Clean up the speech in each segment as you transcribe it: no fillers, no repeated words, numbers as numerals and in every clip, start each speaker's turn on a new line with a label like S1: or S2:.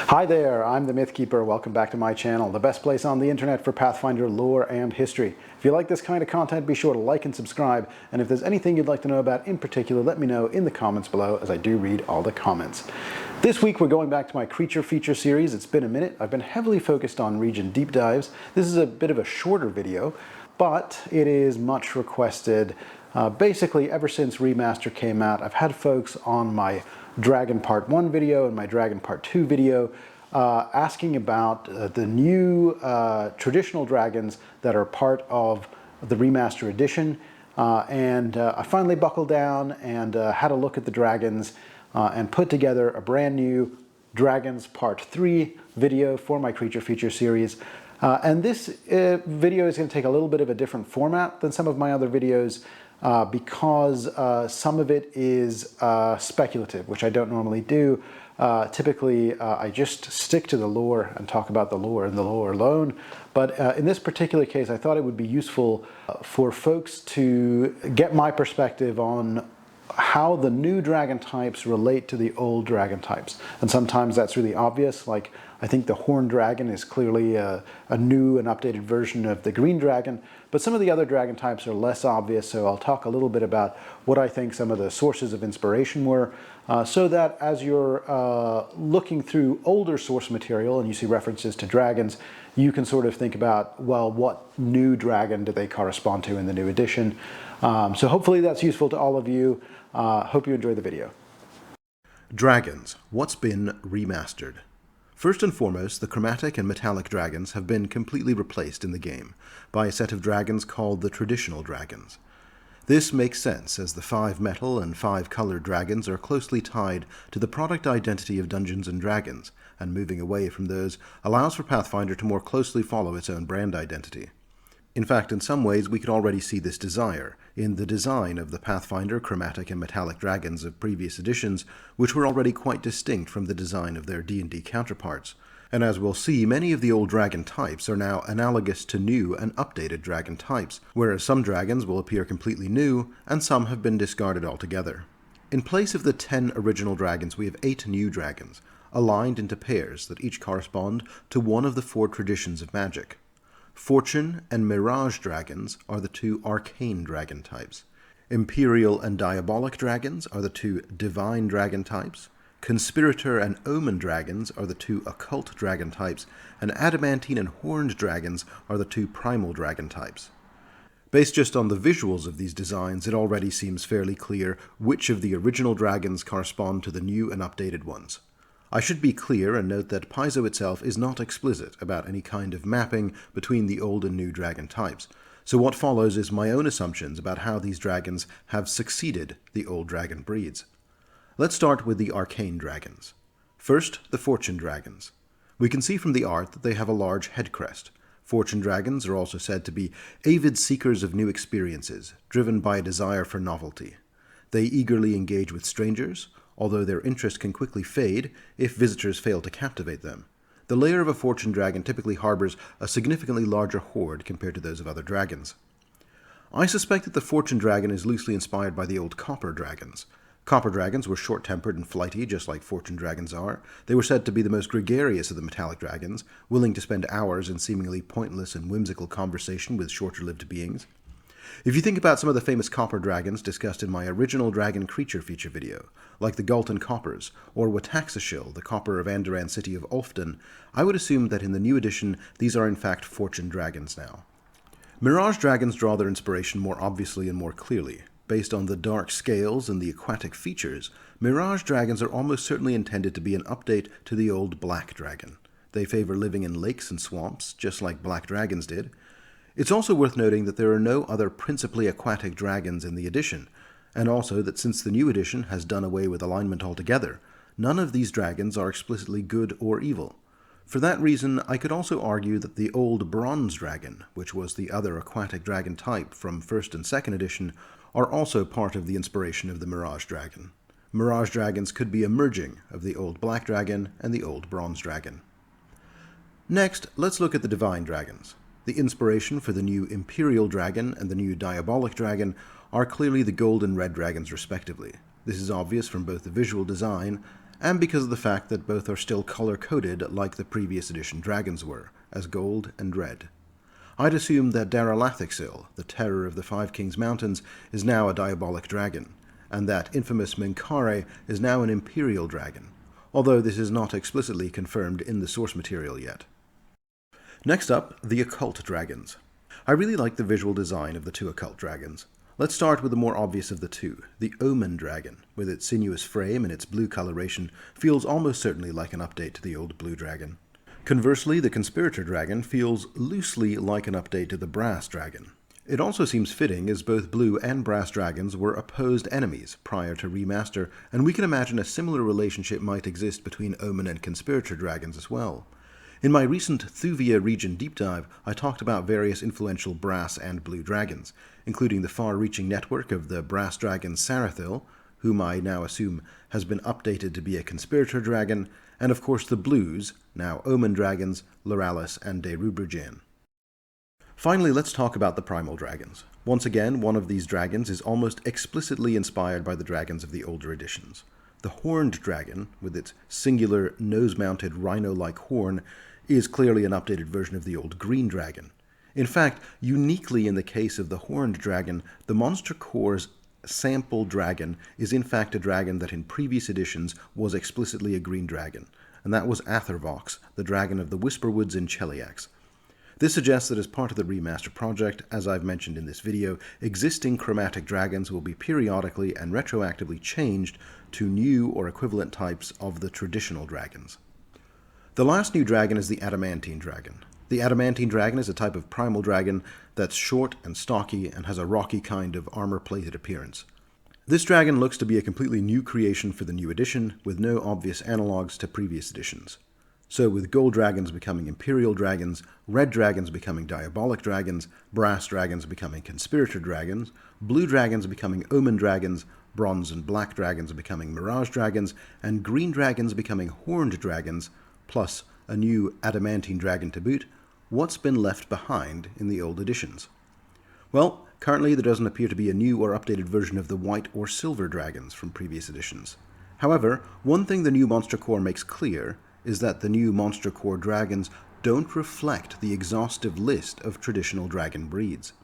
S1: Hi there, I'm the Mythkeeper. Welcome back to my channel, the best place on the internet for Pathfinder lore and history. If you like this kind of content, be sure to like and subscribe, and if there's anything you'd like to know about in particular, let me know in the comments below, as I do read all the comments. This week we're going back to my creature feature series. It's been a minute. I've been heavily focused on region deep dives. This is a bit of a shorter video, but it is much requested. Basically, ever since Remaster came out, I've had folks on my Dragon Part 1 video and my Dragon Part 2 video asking about the new traditional dragons that are part of the Remaster edition. I finally buckled down and had a look at the dragons and put together a brand new Dragons Part 3 video for my creature feature series. And this video is going to take a little bit of a different format than some of my other videos because some of it is speculative, which I don't normally do. Typically, I just stick to the lore and talk about the lore and the lore alone. But in this particular case, I thought it would be useful for folks to get my perspective on how the new dragon types relate to the old dragon types. And sometimes that's really obvious, like I think the horned dragon is clearly a new and updated version of the green dragon, but some of the other dragon types are less obvious, so I'll talk a little bit about what I think some of the sources of inspiration were, so that as you're looking through older source material and you see references to dragons, you can sort of think about, well, what new dragon do they correspond to in the new edition? So hopefully that's useful to all of you. Hope you enjoy the video.
S2: Dragons. What's been remastered? First and foremost, the chromatic and metallic dragons have been completely replaced in the game by a set of dragons called the traditional dragons. This makes sense, as the 5 metal and 5 colored dragons are closely tied to the product identity of Dungeons & Dragons, and moving away from those allows for Pathfinder to more closely follow its own brand identity. In fact, in some ways, we could already see this desire in the design of the Pathfinder chromatic and metallic dragons of previous editions, which were already quite distinct from the design of their D&D counterparts. And as we'll see, many of the old dragon types are now analogous to new and updated dragon types, whereas some dragons will appear completely new, and some have been discarded altogether. In place of the 10 original dragons, we have 8 new dragons, aligned into pairs that each correspond to one of the 4 traditions of magic. Fortune and Mirage dragons are the 2 arcane dragon types. Imperial and Diabolic dragons are the 2 divine dragon types. Conspirator and Omen dragons are the 2 occult dragon types, and Adamantine and Horned dragons are the 2 primal dragon types. Based just on the visuals of these designs, it already seems fairly clear which of the original dragons correspond to the new and updated ones. I should be clear and note that Paizo itself is not explicit about any kind of mapping between the old and new dragon types, so what follows is my own assumptions about how these dragons have succeeded the old dragon breeds. Let's start with the arcane dragons. First, the fortune dragons. We can see from the art that they have a large head crest. Fortune dragons are also said to be avid seekers of new experiences, driven by a desire for novelty. They eagerly engage with strangers, although their interest can quickly fade if visitors fail to captivate them. The lair of a fortune dragon typically harbors a significantly larger horde compared to those of other dragons. I suspect that the fortune dragon is loosely inspired by the old copper dragons. Copper dragons were short-tempered and flighty, just like fortune dragons are. They were said to be the most gregarious of the metallic dragons, willing to spend hours in seemingly pointless and whimsical conversation with shorter-lived beings. If you think about some of the famous copper dragons discussed in my original dragon creature feature video, like the Galton Coppers, or Wataxashil, the copper of Andoran city of Ulfden, I would assume that in the new edition these are in fact fortune dragons now. Mirage dragons draw their inspiration more obviously and more clearly. Based on the dark scales and the aquatic features, Mirage dragons are almost certainly intended to be an update to the old black dragon. They favor living in lakes and swamps, just like black dragons did. It's also worth noting that there are no other principally aquatic dragons in the edition, and also that since the new edition has done away with alignment altogether, none of these dragons are explicitly good or evil. For that reason, I could also argue that the old bronze dragon, which was the other aquatic dragon type from 1st and 2nd edition, are also part of the inspiration of the Mirage dragon. Mirage dragons could be a merging of the old black dragon and the old bronze dragon. Next, let's look at the divine dragons. The inspiration for the new Imperial dragon and the new Diabolic dragon are clearly the gold and red dragons respectively. This is obvious from both the visual design and because of the fact that both are still color-coded like the previous edition dragons were, as gold and red. I'd assume that Daralathixil, the terror of the Five Kings Mountains, is now a diabolic dragon, and that infamous Minkare is now an imperial dragon, although this is not explicitly confirmed in the source material yet. Next up, the occult dragons. I really like the visual design of the two occult dragons. Let's start with the more obvious of the two. The Omen dragon, with its sinuous frame and its blue coloration, feels almost certainly like an update to the old blue dragon. Conversely, the Conspirator dragon feels loosely like an update to the Brass dragon. It also seems fitting as both blue and brass dragons were opposed enemies prior to Remaster, and we can imagine a similar relationship might exist between Omen and Conspirator dragons as well. In my recent Thuvia region deep dive, I talked about various influential brass and blue dragons, including the far-reaching network of the brass dragon Sarathil, whom I now assume has been updated to be a Conspirator dragon, and of course the blues, now Omen dragons, Loralis and Derubrujan. Finally, let's talk about the primal dragons. Once again, one of these dragons is almost explicitly inspired by the dragons of the older editions. The horned dragon, with its singular nose-mounted rhino-like horn, is clearly an updated version of the old green dragon. In fact, uniquely in the case of the horned dragon, the Monster Core's sample dragon is in fact a dragon that in previous editions was explicitly a green dragon, and that was Athervox, the dragon of the Whisperwoods in Cheliax. This suggests that as part of the Remaster project, as I've mentioned in this video, existing chromatic dragons will be periodically and retroactively changed to new or equivalent types of the traditional dragons. The last new dragon is the Adamantine dragon. The Adamantine dragon is a type of primal dragon that's short and stocky and has a rocky kind of armor-plated appearance. This dragon looks to be a completely new creation for the new edition, with no obvious analogues to previous editions. So with gold dragons becoming imperial dragons, red dragons becoming diabolic dragons, brass dragons becoming conspirator dragons, blue dragons becoming omen dragons, bronze and black dragons becoming mirage dragons, and green dragons becoming horned dragons, plus a new adamantine dragon to boot, what's been left behind in the old editions? Well, currently there doesn't appear to be a new or updated version of the white or silver dragons from previous editions. However, one thing the new Monster Core makes clear is that the new Monster Core dragons don't reflect the exhaustive list of traditional dragon breeds.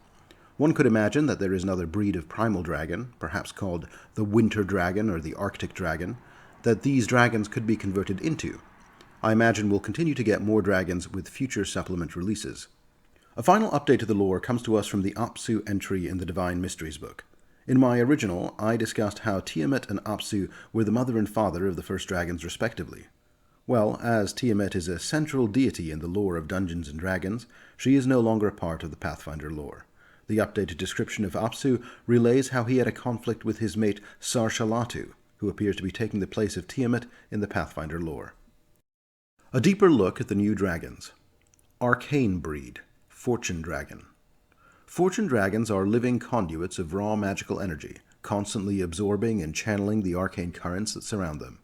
S2: One could imagine that there is another breed of primal dragon, perhaps called the Winter Dragon or the Arctic Dragon, that these dragons could be converted into. I imagine we'll continue to get more dragons with future supplement releases. A final update to the lore comes to us from the Apsu entry in the Divine Mysteries book. In my original, I discussed how Tiamat and Apsu were the mother and father of the first dragons respectively. Well, as Tiamat is a central deity in the lore of Dungeons & Dragons, she is no longer a part of the Pathfinder lore. The updated description of Apsu relays how he had a conflict with his mate Sarshalatu, who appears to be taking the place of Tiamat in the Pathfinder lore. A deeper look at the new dragons. Arcane breed, Fortune Dragon. Fortune dragons are living conduits of raw magical energy, constantly absorbing and channeling the arcane currents that surround them.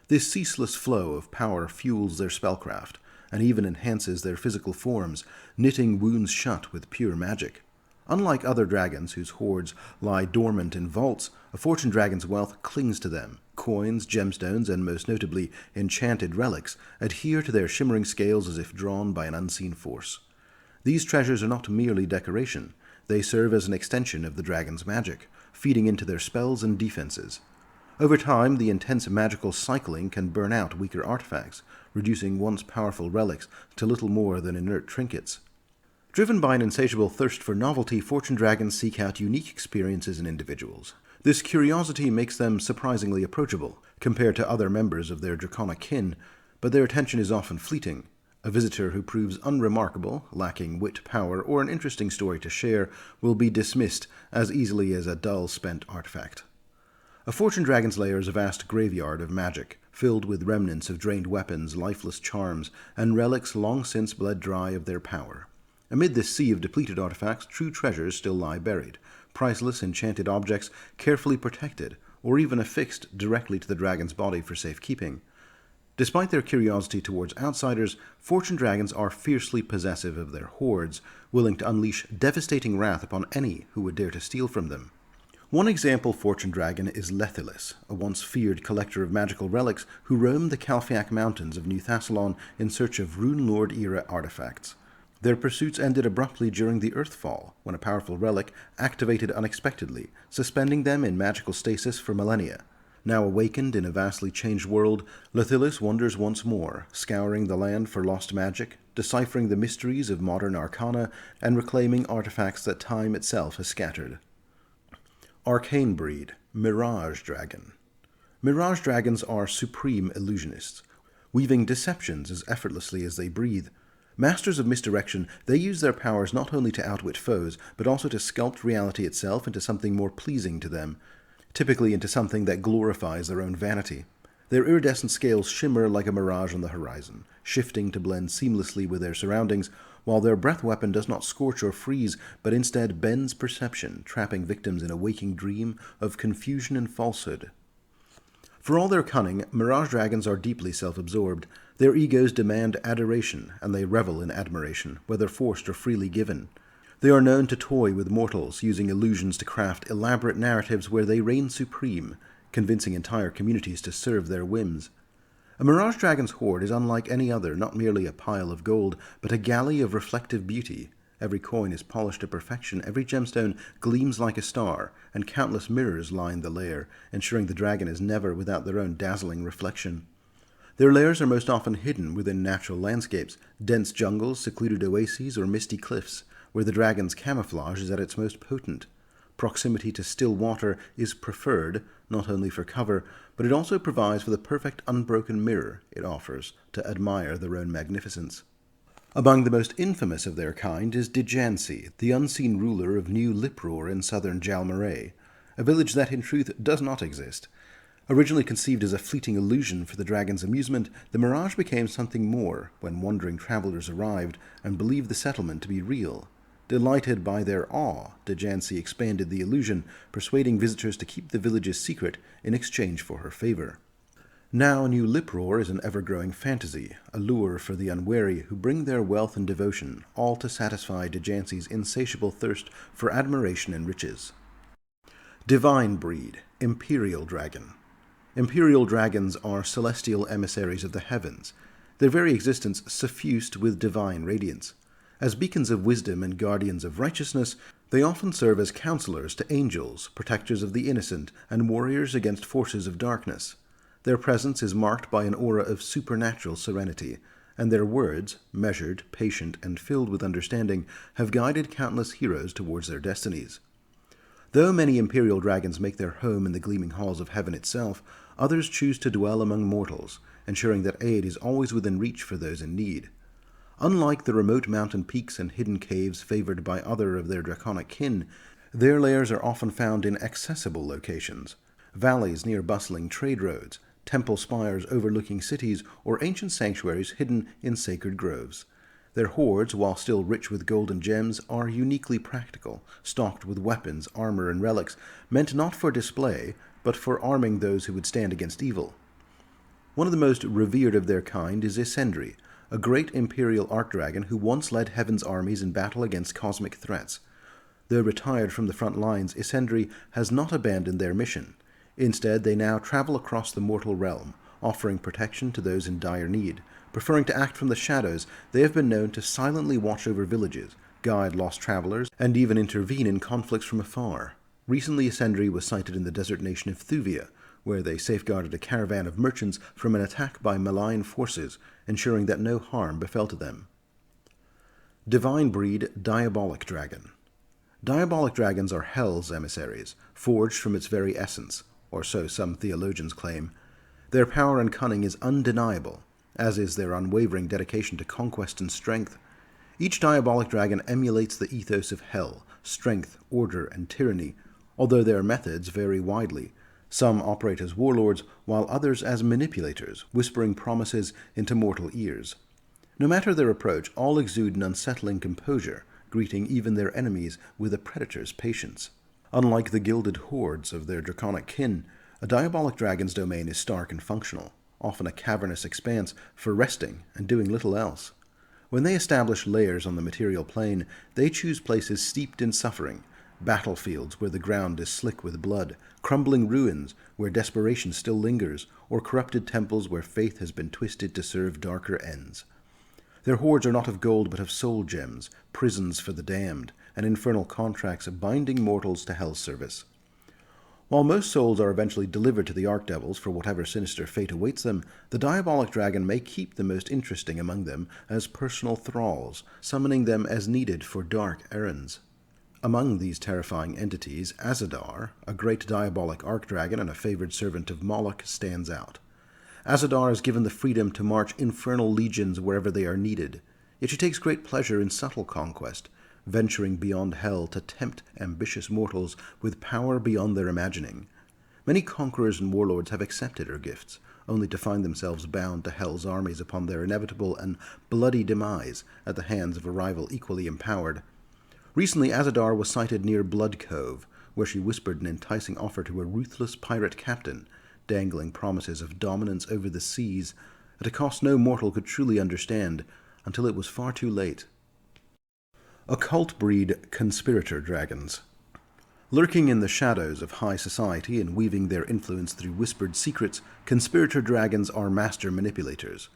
S2: This ceaseless flow of power fuels their spellcraft, and even enhances their physical forms, knitting wounds shut with pure magic. Unlike other dragons whose hoards lie dormant in vaults, a fortune dragon's wealth clings to them. Coins, gemstones, and most notably enchanted relics adhere to their shimmering scales as if drawn by an unseen force. These treasures are not merely decoration, they serve as an extension of the dragon's magic, feeding into their spells and defenses. Over time, the intense magical cycling can burn out weaker artifacts, reducing once powerful relics to little more than inert trinkets. Driven by an insatiable thirst for novelty, fortune dragons seek out unique experiences in individuals. This curiosity makes them surprisingly approachable, compared to other members of their draconic kin, but their attention is often fleeting. A visitor who proves unremarkable, lacking wit, power, or an interesting story to share will be dismissed as easily as a dull, spent artifact. A fortune dragon's lair is a vast graveyard of magic, filled with remnants of drained weapons, lifeless charms, and relics long since bled dry of their power. Amid this sea of depleted artifacts, true treasures still lie buried, priceless enchanted objects carefully protected, or even affixed directly to the dragon's body for safekeeping. Despite their curiosity towards outsiders, fortune dragons are fiercely possessive of their hoards, willing to unleash devastating wrath upon any who would dare to steal from them. One example fortune dragon is Lethilis, a once feared collector of magical relics who roamed the Calfiac Mountains of New Thassalon in search of Rune Lord-era artifacts. Their pursuits ended abruptly during the Earthfall, when a powerful relic activated unexpectedly, suspending them in magical stasis for millennia. Now awakened in a vastly changed world, Lethilis wanders once more, scouring the land for lost magic, deciphering the mysteries of modern arcana, and reclaiming artifacts that time itself has scattered. Arcane breed, Mirage Dragon. Mirage dragons are supreme illusionists, weaving deceptions as effortlessly as they breathe. Masters of misdirection, they use their powers not only to outwit foes, but also to sculpt reality itself into something more pleasing to them, typically into something that glorifies their own vanity. Their iridescent scales shimmer like a mirage on the horizon, shifting to blend seamlessly with their surroundings, while their breath weapon does not scorch or freeze, but instead bends perception, trapping victims in a waking dream of confusion and falsehood. For all their cunning, Mirage dragons are deeply self-absorbed. Their egos demand adoration, and they revel in admiration, whether forced or freely given. They are known to toy with mortals, using illusions to craft elaborate narratives where they reign supreme, convincing entire communities to serve their whims. A Mirage Dragon's hoard is unlike any other, not merely a pile of gold, but a galley of reflective beauty. Every coin is polished to perfection, every gemstone gleams like a star, and countless mirrors line the lair, ensuring the dragon is never without their own dazzling reflection. Their lairs are most often hidden within natural landscapes, dense jungles, secluded oases, or misty cliffs, where the dragon's camouflage is at its most potent. Proximity to still water is preferred, not only for cover, but it also provides for the perfect unbroken mirror it offers to admire their own magnificence. Among the most infamous of their kind is Dijansi, the unseen ruler of New Lipror in southern Jalmaray, a village that in truth does not exist. Originally conceived as a fleeting illusion for the dragon's amusement, the mirage became something more when wandering travelers arrived and believed the settlement to be real. Delighted by their awe, Dijansi expanded the illusion, persuading visitors to keep the village's secret in exchange for her favor. Now New Lipror is an ever-growing fantasy, a lure for the unwary who bring their wealth and devotion, all to satisfy Dijansi's insatiable thirst for admiration and riches. Divine breed, Imperial Dragon. Imperial dragons are celestial emissaries of the heavens, their very existence suffused with divine radiance. As beacons of wisdom and guardians of righteousness, they often serve as counselors to angels, protectors of the innocent, and warriors against forces of darkness. Their presence is marked by an aura of supernatural serenity, and their words, measured, patient, and filled with understanding, have guided countless heroes towards their destinies. Though many imperial dragons make their home in the gleaming halls of heaven itself, others choose to dwell among mortals, ensuring that aid is always within reach for those in need. Unlike the remote mountain peaks and hidden caves favored by other of their draconic kin, their lairs are often found in accessible locations, valleys near bustling trade roads, temple spires overlooking cities, or ancient sanctuaries hidden in sacred groves. Their hoards, while still rich with gold and gems, are uniquely practical, stocked with weapons, armor, and relics, meant not for display, but for arming those who would stand against evil. One of the most revered of their kind is Isendri, a great imperial archdragon who once led heaven's armies in battle against cosmic threats. Though retired from the front lines, Isendri has not abandoned their mission. Instead, they now travel across the mortal realm, offering protection to those in dire need. Preferring to act from the shadows, they have been known to silently watch over villages, guide lost travelers, and even intervene in conflicts from afar. Recently, Isendri was sighted in the desert nation of Thuvia, where they safeguarded a caravan of merchants from an attack by malign forces, ensuring that no harm befell to them. Divine breed, Diabolic Dragon. Diabolic dragons are Hell's emissaries, forged from its very essence, or so some theologians claim. Their power and cunning is undeniable, as is their unwavering dedication to conquest and strength. Each diabolic dragon emulates the ethos of Hell, strength, order, and tyranny, although their methods vary widely. Some operate as warlords, while others as manipulators, whispering promises into mortal ears. No matter their approach, all exude an unsettling composure, greeting even their enemies with a predator's patience. Unlike the gilded hordes of their draconic kin, a diabolic dragon's domain is stark and functional, often a cavernous expanse for resting and doing little else. When they establish lairs on the material plane, they choose places steeped in suffering, battlefields where the ground is slick with blood, crumbling ruins where desperation still lingers, or corrupted temples where faith has been twisted to serve darker ends. Their hoards are not of gold but of soul gems, prisons for the damned, and infernal contracts binding mortals to hell's service. While most souls are eventually delivered to the archdevils for whatever sinister fate awaits them, the diabolic dragon may keep the most interesting among them as personal thralls, summoning them as needed for dark errands. Among these terrifying entities, Azadar, a great diabolic archdragon and a favored servant of Moloch, stands out. Azadar is given the freedom to march infernal legions wherever they are needed, yet she takes great pleasure in subtle conquest, venturing beyond hell to tempt ambitious mortals with power beyond their imagining. Many conquerors and warlords have accepted her gifts, only to find themselves bound to hell's armies upon their inevitable and bloody demise at the hands of a rival equally empowered. Recently, Azadar was sighted near Blood Cove, where she whispered an enticing offer to a ruthless pirate captain, dangling promises of dominance over the seas at a cost no mortal could truly understand until it was far too late. Occult breed conspirator dragons. Lurking in the shadows of high society and weaving their influence through whispered secrets, conspirator dragons are master manipulators.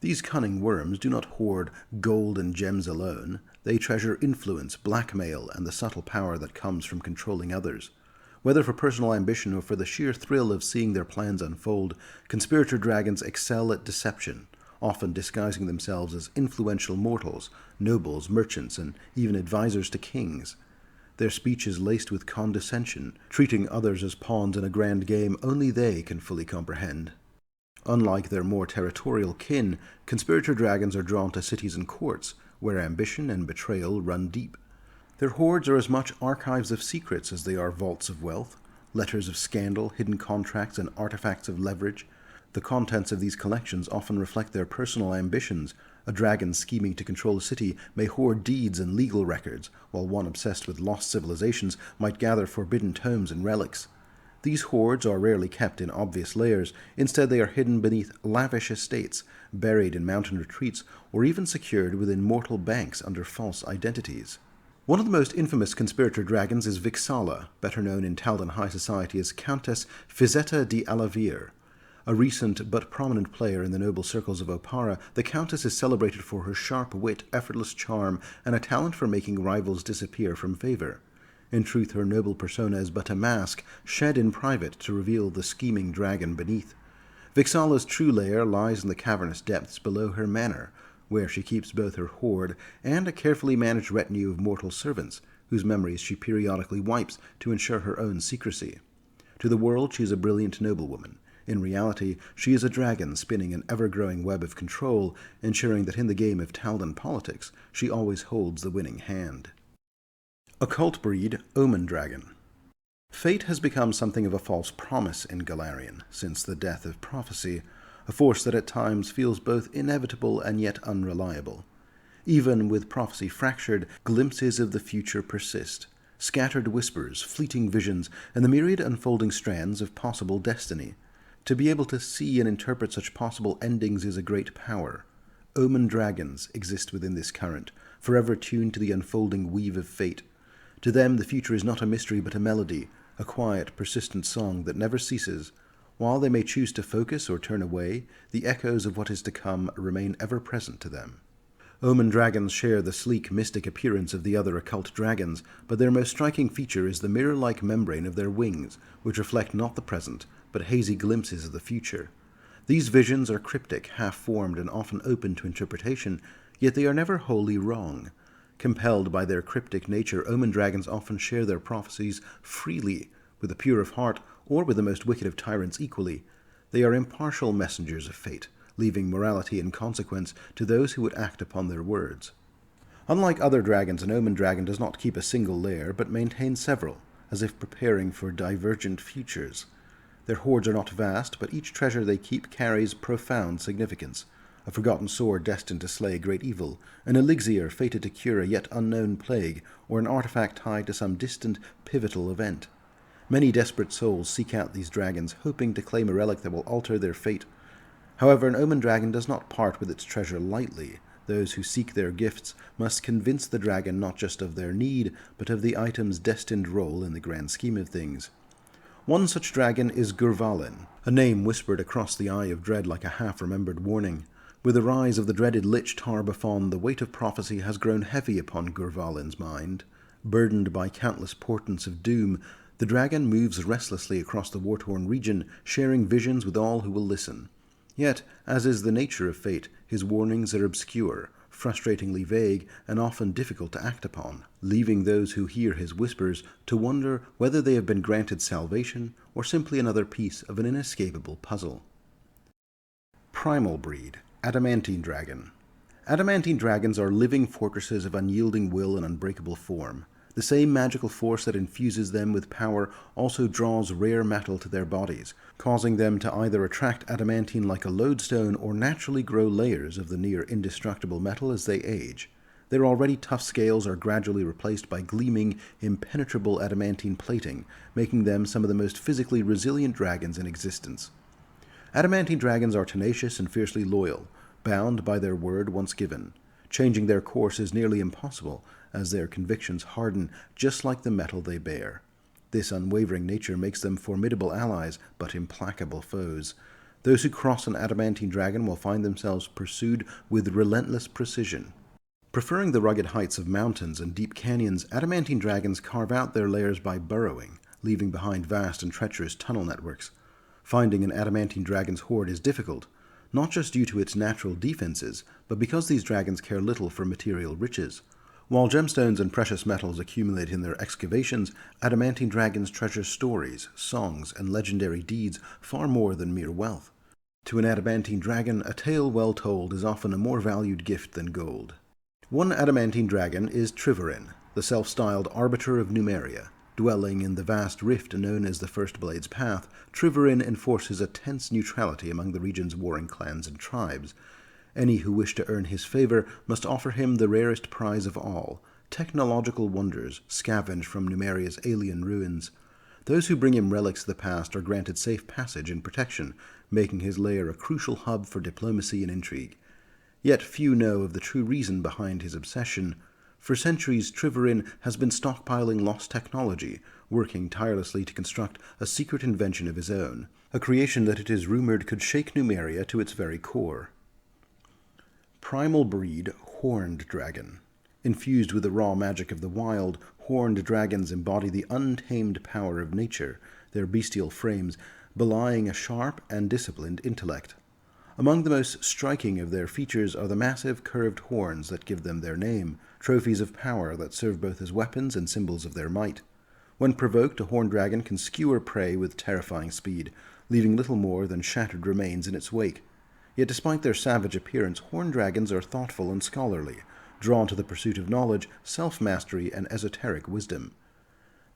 S2: These cunning worms do not hoard gold and gems alone. They treasure influence, blackmail, and the subtle power that comes from controlling others. Whether for personal ambition or for the sheer thrill of seeing their plans unfold, conspirator dragons excel at deception, often disguising themselves as influential mortals, nobles, merchants, and even advisors to kings. Their speech is laced with condescension, treating others as pawns in a grand game only they can fully comprehend. Unlike their more territorial kin, conspirator dragons are drawn to cities and courts, where ambition and betrayal run deep. Their hoards are as much archives of secrets as they are vaults of wealth, letters of scandal, hidden contracts, and artifacts of leverage. The contents of these collections often reflect their personal ambitions. A dragon scheming to control a city may hoard deeds and legal records, while one obsessed with lost civilizations might gather forbidden tomes and relics. These hoards are rarely kept in obvious layers. Instead, they are hidden beneath lavish estates, buried in mountain retreats, or even secured within mortal banks under false identities. One of the most infamous conspirator dragons is Vixala, better known in Taldan high society as Countess Fizetta de Alavir. A recent but prominent player in the noble circles of Opara, the Countess is celebrated for her sharp wit, effortless charm, and a talent for making rivals disappear from favor. In truth, her noble persona is but a mask, shed in private to reveal the scheming dragon beneath. Vixala's true lair lies in the cavernous depths below her manor, where she keeps both her hoard and a carefully managed retinue of mortal servants, whose memories she periodically wipes to ensure her own secrecy. To the world, she is a brilliant noblewoman. In reality, she is a dragon spinning an ever-growing web of control, ensuring that in the game of Taldan politics, she always holds the winning hand. Occult breed Omen Dragon. Fate has become something of a false promise in Golarion since the death of prophecy, a force that at times feels both inevitable and yet unreliable. Even with prophecy fractured, glimpses of the future persist, scattered whispers, fleeting visions, and the myriad unfolding strands of possible destiny. To be able to see and interpret such possible endings is a great power. Omen dragons exist within this current, forever tuned to the unfolding weave of fate. To them, the future is not a mystery but a melody, a quiet, persistent song that never ceases. While they may choose to focus or turn away, the echoes of what is to come remain ever present to them. Omen dragons share the sleek, mystic appearance of the other occult dragons, but their most striking feature is the mirror-like membrane of their wings, which reflect not the present, but hazy glimpses of the future. These visions are cryptic, half-formed, and often open to interpretation, yet they are never wholly wrong. Compelled by their cryptic nature, omen dragons often share their prophecies freely, with the pure of heart, or with the most wicked of tyrants equally. They are impartial messengers of fate, leaving morality and consequence to those who would act upon their words. Unlike other dragons, an omen dragon does not keep a single lair, but maintains several, as if preparing for divergent futures. Their hoards are not vast, but each treasure they keep carries profound significance. A forgotten sword destined to slay great evil, an elixir fated to cure a yet unknown plague, or an artifact tied to some distant, pivotal event. Many desperate souls seek out these dragons, hoping to claim a relic that will alter their fate. However, an omen dragon does not part with its treasure lightly. Those who seek their gifts must convince the dragon not just of their need, but of the item's destined role in the grand scheme of things. One such dragon is Gurvalin, a name whispered across the eye of dread like a half-remembered warning. With the rise of the dreaded Lich Tar-Baphon, the weight of prophecy has grown heavy upon Gurvalin's mind. Burdened by countless portents of doom, the dragon moves restlessly across the war-torn region, sharing visions with all who will listen. Yet, as is the nature of fate, his warnings are obscure, frustratingly vague, and often difficult to act upon, leaving those who hear his whispers to wonder whether they have been granted salvation or simply another piece of an inescapable puzzle. Primal Breed, Adamantine Dragon. Adamantine dragons are living fortresses of unyielding will and unbreakable form. The same magical force that infuses them with power also draws rare metal to their bodies, causing them to either attract adamantine like a lodestone or naturally grow layers of the near indestructible metal as they age. Their already tough scales are gradually replaced by gleaming, impenetrable adamantine plating, making them some of the most physically resilient dragons in existence. Adamantine dragons are tenacious and fiercely loyal, bound by their word once given. Changing their course is nearly impossible, as their convictions harden just like the metal they bear. This unwavering nature makes them formidable allies, but implacable foes. Those who cross an adamantine dragon will find themselves pursued with relentless precision. Preferring the rugged heights of mountains and deep canyons, adamantine dragons carve out their lairs by burrowing, leaving behind vast and treacherous tunnel networks. Finding an adamantine dragon's hoard is difficult, not just due to its natural defenses, but because these dragons care little for material riches. While gemstones and precious metals accumulate in their excavations, adamantine dragons treasure stories, songs, and legendary deeds far more than mere wealth. To an adamantine dragon, a tale well told is often a more valued gift than gold. One adamantine dragon is Triverin, the self-styled arbiter of Numeria. Dwelling in the vast rift known as the First Blade's Path, Triverin enforces a tense neutrality among the region's warring clans and tribes. Any who wish to earn his favor must offer him the rarest prize of all, technological wonders scavenged from Numeria's alien ruins. Those who bring him relics of the past are granted safe passage and protection, making his lair a crucial hub for diplomacy and intrigue. Yet few know of the true reason behind his obsession. For centuries, Triverin has been stockpiling lost technology, working tirelessly to construct a secret invention of his own, a creation that it is rumored could shake Numeria to its very core. Primal Breed, Horned Dragon. Infused with the raw magic of the wild, horned dragons embody the untamed power of nature, their bestial frames belying a sharp and disciplined intellect. Among the most striking of their features are the massive curved horns that give them their name, trophies of power that serve both as weapons and symbols of their might. When provoked, a horned dragon can skewer prey with terrifying speed, leaving little more than shattered remains in its wake. Yet despite their savage appearance, horned dragons are thoughtful and scholarly, drawn to the pursuit of knowledge, self-mastery, and esoteric wisdom.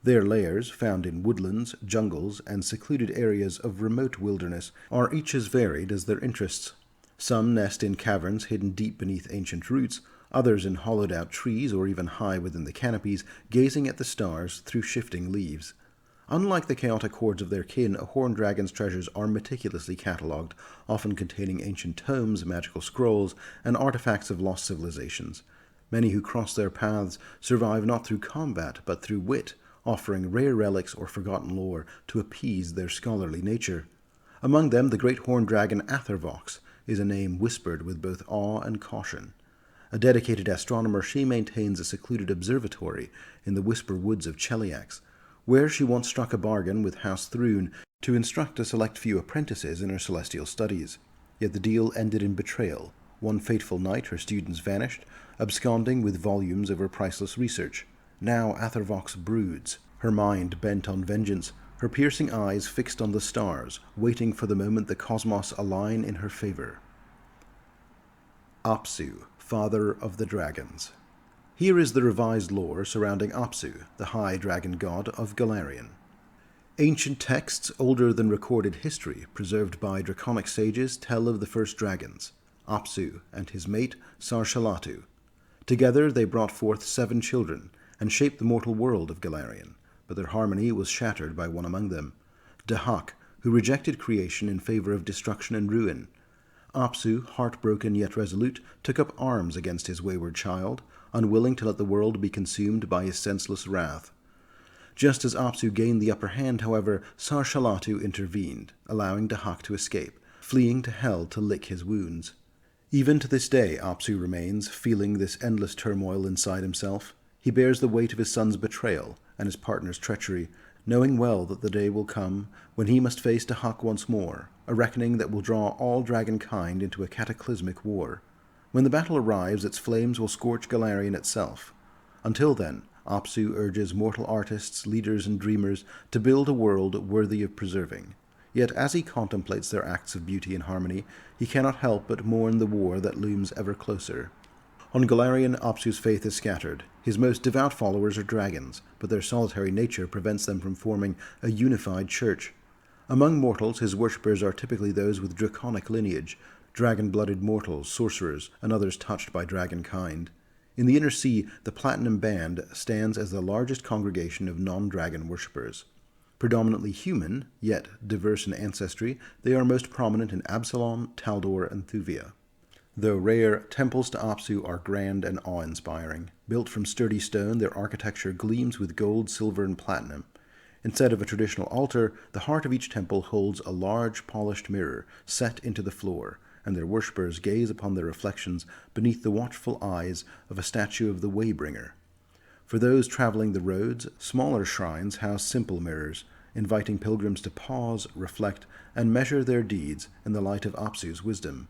S2: Their lairs, found in woodlands, jungles, and secluded areas of remote wilderness, are each as varied as their interests. Some nest in caverns hidden deep beneath ancient roots, others in hollowed-out trees or even high within the canopies, gazing at the stars through shifting leaves. Unlike the chaotic hordes of their kin, a horned dragon's treasures are meticulously catalogued, often containing ancient tomes, magical scrolls, and artifacts of lost civilizations. Many who cross their paths survive not through combat, but through wit, offering rare relics or forgotten lore to appease their scholarly nature. Among them, the great horned dragon Athervox is a name whispered with both awe and caution. A dedicated astronomer, she maintains a secluded observatory in the whisper woods of Cheliax, where she once struck a bargain with House Thrune to instruct a select few apprentices in her celestial studies. Yet the deal ended in betrayal. One fateful night her students vanished, absconding with volumes of her priceless research. Now Athervox broods, her mind bent on vengeance, her piercing eyes fixed on the stars, waiting for the moment the cosmos align in her favor. Apsu, Father of the Dragons. Here is the revised lore surrounding Apsu, the high dragon god of Galarian. Ancient texts, older than recorded history, preserved by draconic sages, tell of the first dragons, Apsu and his mate Sarshalatu. Together they brought forth 7 children, and shaped the mortal world of Galarian, but their harmony was shattered by one among them, Dahak, who rejected creation in favor of destruction and ruin. Apsu, heartbroken yet resolute, took up arms against his wayward child, unwilling to let the world be consumed by his senseless wrath. Just as Apsu gained the upper hand, however, Sarshalatu intervened, allowing Dahak to escape, fleeing to hell to lick his wounds. Even to this day, Apsu remains, feeling this endless turmoil inside himself. He bears the weight of his son's betrayal and his partner's treachery, knowing well that the day will come when he must face Dahak once more, a reckoning that will draw all dragonkind into a cataclysmic war. When the battle arrives, its flames will scorch Galarian itself. Until then, Apsu urges mortal artists, leaders, and dreamers to build a world worthy of preserving. Yet as he contemplates their acts of beauty and harmony, he cannot help but mourn the war that looms ever closer. On Galarian, Apsu's faith is scattered. His most devout followers are dragons, but their solitary nature prevents them from forming a unified church. Among mortals, his worshippers are typically those with draconic lineage, dragon-blooded mortals, sorcerers, and others touched by dragonkind. In the Inner Sea, the Platinum Band stands as the largest congregation of non-dragon worshippers. Predominantly human, yet diverse in ancestry, they are most prominent in Absalom, Taldor, and Thuvia. Though rare, temples to Apsu are grand and awe-inspiring. Built from sturdy stone, their architecture gleams with gold, silver, and platinum. Instead of a traditional altar, the heart of each temple holds a large, polished mirror set into the floor, and their worshippers gaze upon their reflections beneath the watchful eyes of a statue of the Waybringer. For those traveling the roads, smaller shrines house simple mirrors, inviting pilgrims to pause, reflect, and measure their deeds in the light of Apsu's wisdom.